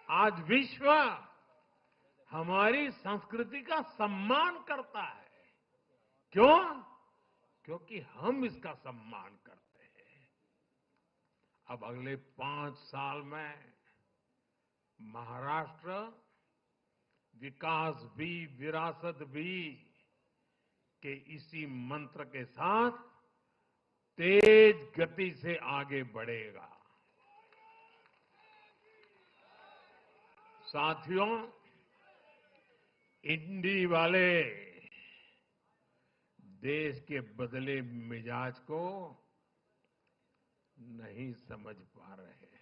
आज विश्व हमारी संस्कृति का सम्मान करता है। क्यों? क्योंकि हम इसका सम्मान करते हैं। अब अगले 5 साल में महाराष्ट्र विकास भी विरासत भी के इसी मंत्र के साथ तेज गति से आगे बढ़ेगा। साथियों, इंडी वाले देश के बदले मिजाज को नहीं समझ पा रहे हैं।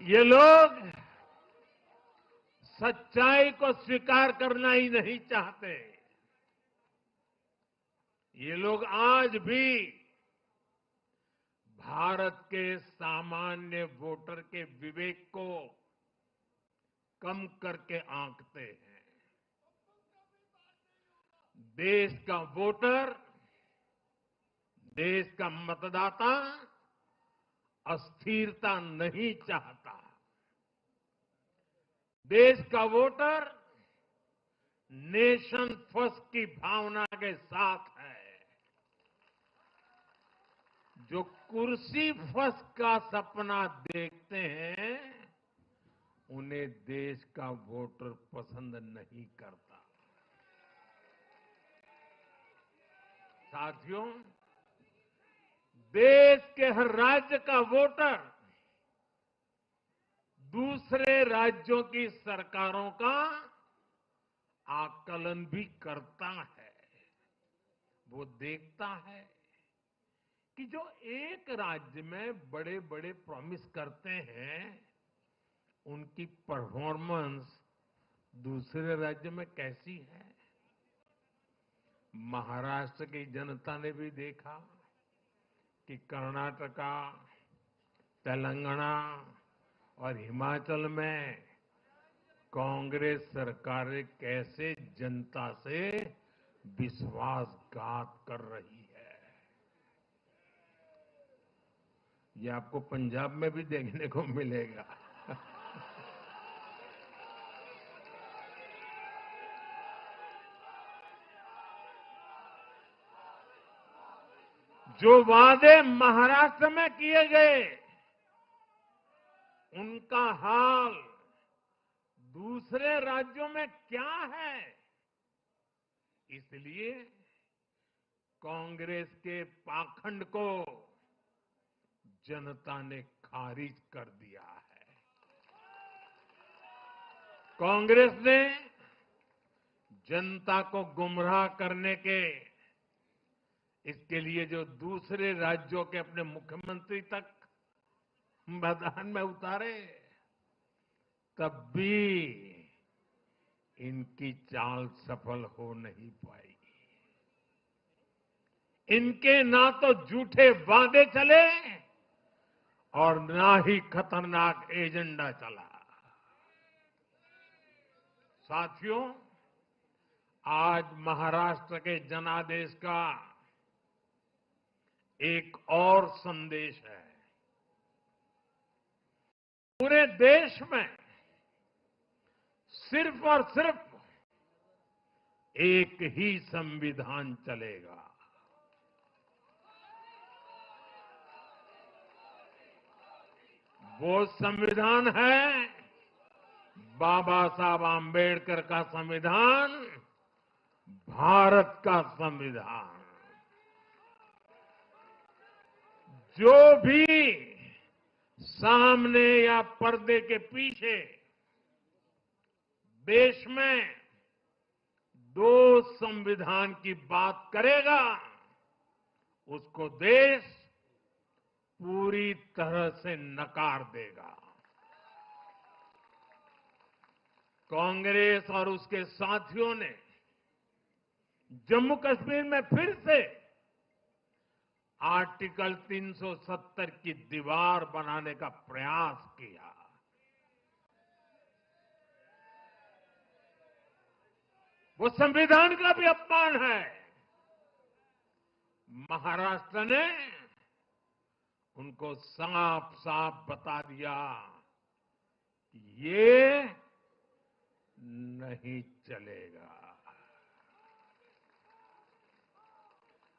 ये लोग सच्चाई को स्वीकार करना ही नहीं चाहते। ये लोग आज भी भारत के सामान्य वोटर के विवेक को कम करके आंकते हैं। देश का वोटर, देश का मतदाता अस्थिरता नहीं चाहता। देश का वोटर नेशन फर्स्ट की भावना के साथ है। जो कुर्सी फर्स्ट का सपना देखते हैं, उन्हें देश का वोटर पसंद नहीं करता। साथियों, देश के हर राज्य का वोटर दूसरे राज्यों की सरकारों का आकलन भी करता है। वो देखता है कि जो एक राज्य में बड़े बड़े प्रॉमिस करते हैं, उनकी परफॉर्मेंस दूसरे राज्य में कैसी है। महाराष्ट्र की जनता ने भी देखा कि कर्नाटका, तेलंगाना और हिमाचल में कांग्रेस सरकारें कैसे जनता से विश्वासघात कर रही है। ये आपको पंजाब में भी देखने को मिलेगा। जो वादे महाराष्ट्र में किए गए, उनका हाल दूसरे राज्यों में क्या है। इसलिए कांग्रेस के पाखंड को जनता ने खारिज कर दिया है। कांग्रेस ने जनता को गुमराह करने के इसके लिए जो दूसरे राज्यों के अपने मुख्यमंत्री तक मैदान में उतारे, तब भी इनकी चाल सफल हो नहीं पाई। इनके ना तो झूठे वादे चले और ना ही खतरनाक एजेंडा चला। साथियों, आज महाराष्ट्र के जनादेश का एक और संदेश है। पूरे देश में सिर्फ और सिर्फ एक ही संविधान चलेगा। वो संविधान है बाबा साहब आम्बेडकर का संविधान, भारत का संविधान। जो भी सामने या पर्दे के पीछे देश में दो संविधान की बात करेगा, उसको देश पूरी तरह से नकार देगा। कांग्रेस और उसके साथियों ने जम्मू कश्मीर में फिर से आर्टिकल 370 की दीवार बनाने का प्रयास किया। वो संविधान का भी अपमान है। महाराष्ट्र ने उनको साफ साफ बता दिया कि ये नहीं चलेगा।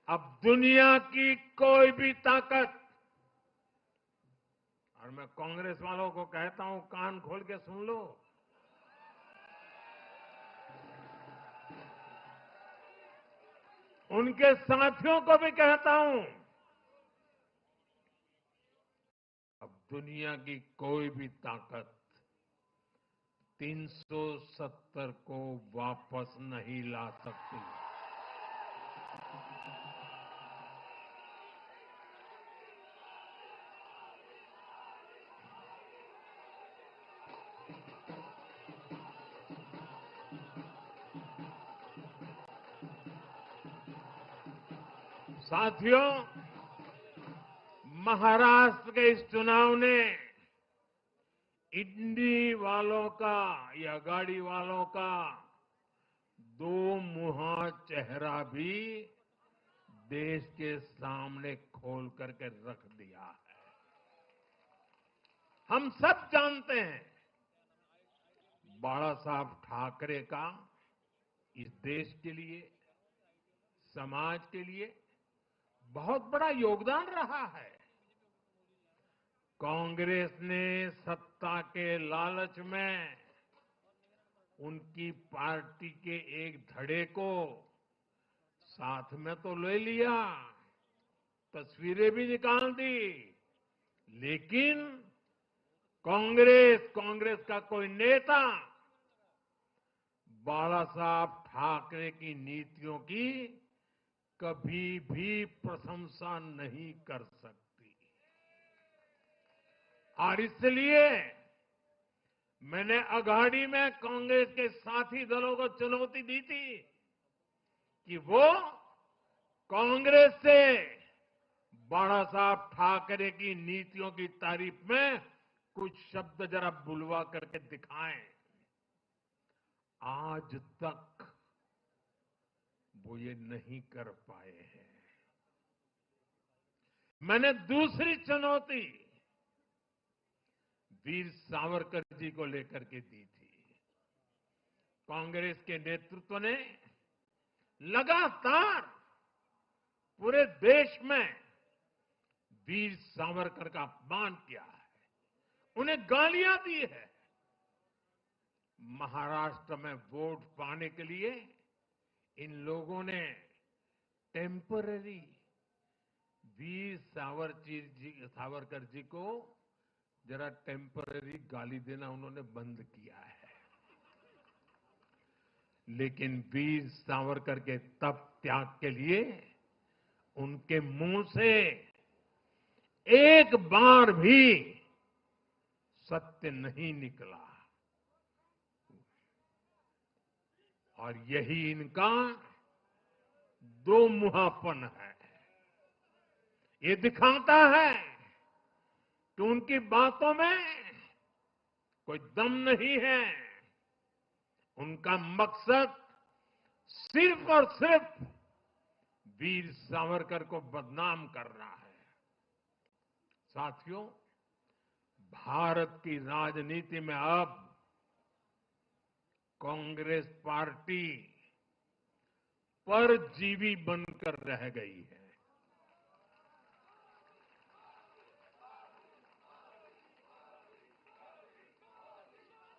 अब दुनिया की कोई भी ताकत, और मैं कांग्रेस वालों को कहता हूं कान खोल के सुन लो, उनके साथियों को भी कहता हूं, अब दुनिया की कोई भी ताकत 370 को वापस नहीं ला सकती। साथियों, महाराष्ट्र के इस चुनाव ने इंडी वालों का या गाड़ी वालों का दो मुहा चेहरा भी देश के सामने खोल करके रख दिया है। हम सब जानते हैं बाला साहब ठाकरे का इस देश के लिए, समाज के लिए बहुत बड़ा योगदान रहा है। कांग्रेस ने सत्ता के लालच में उनकी पार्टी के एक धड़े को साथ में तो ले लिया, तस्वीरें भी निकाल दी, लेकिन कांग्रेस का कोई नेता बाला साहब ठाकरे की नीतियों की कभी भी प्रशंसा नहीं कर सकती। और इसलिए मैंने अघाड़ी में कांग्रेस के साथी दलों को चुनौती दी थी कि वो कांग्रेस से बाला साहब ठाकरे की नीतियों की तारीफ में कुछ शब्द जरा बुलवा करके दिखाएं। आज तक वो ये नहीं कर पाए हैं। मैंने दूसरी चुनौती वीर सावरकर जी को लेकर के दी थी। कांग्रेस के नेतृत्व ने लगातार पूरे देश में वीर सावरकर का अपमान किया है, उन्हें गालियां दी है। महाराष्ट्र में वोट पाने के लिए इन लोगों ने टेम्पररी वीर सावरकर जी को जरा टेम्पररी गाली देना उन्होंने बंद किया है। लेकिन वीर सावरकर के तप त्याग के लिए उनके मुंह से एक बार भी सत्य नहीं निकला, और यही इनका दो मुहापन है। ये दिखाता है कि उनकी बातों में कोई दम नहीं है। उनका मकसद सिर्फ और सिर्फ वीर सावरकर को बदनाम करना है। साथियों, भारत की राजनीति में अब कांग्रेस पार्टी परजीवी बनकर रह गई है।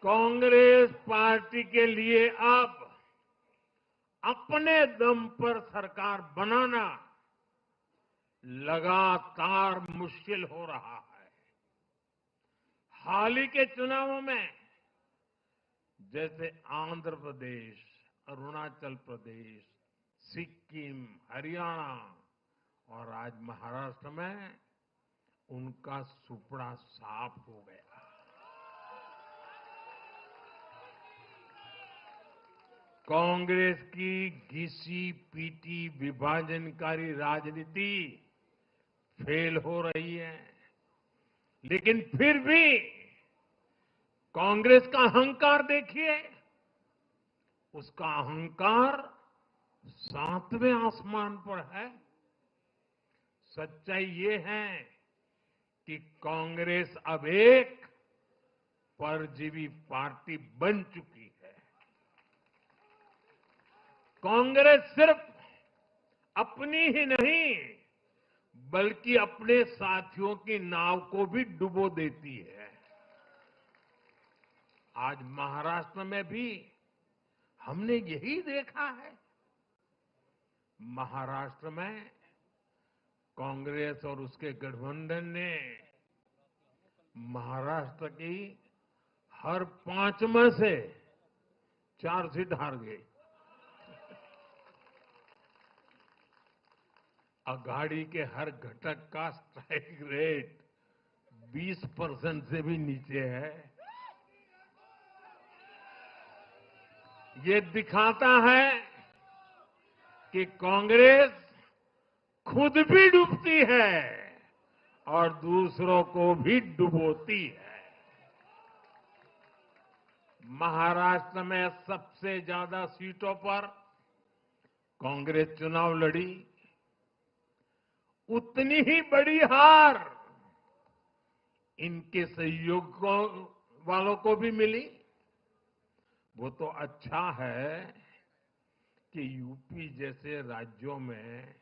कांग्रेस पार्टी के लिए अब अपने दम पर सरकार बनाना लगातार मुश्किल हो रहा है। हाल ही के चुनावों में जैसे आंध्र प्रदेश, अरुणाचल प्रदेश, सिक्किम, हरियाणा और आज महाराष्ट्र में उनका सुपड़ा साफ हो गया। कांग्रेस की घिसी पीटी विभाजनकारी राजनीति फेल हो रही है, लेकिन फिर भी कांग्रेस का अहंकार देखिए, उसका अहंकार 7वें आसमान पर है। सच्चाई ये है कि कांग्रेस अब एक परजीवी पार्टी बन चुकी है। कांग्रेस सिर्फ अपनी ही नहीं बल्कि अपने साथियों की नाव को भी डुबो देती है। आज महाराष्ट्र में भी हमने यही देखा है। महाराष्ट्र में कांग्रेस और उसके गठबंधन ने महाराष्ट्र की हर 5 में से 4 सीट हार गई। अघाड़ी के हर घटक का स्ट्राइक रेट 20% से भी नीचे है। ये दिखाता है कि कांग्रेस खुद भी डूबती है और दूसरों को भी डुबोती है। महाराष्ट्र में सबसे ज्यादा सीटों पर कांग्रेस चुनाव लड़ी, उतनी ही बड़ी हार इनके सहयोगियों वालों को भी मिली। वो तो अच्छा है कि यूपी जैसे राज्यों में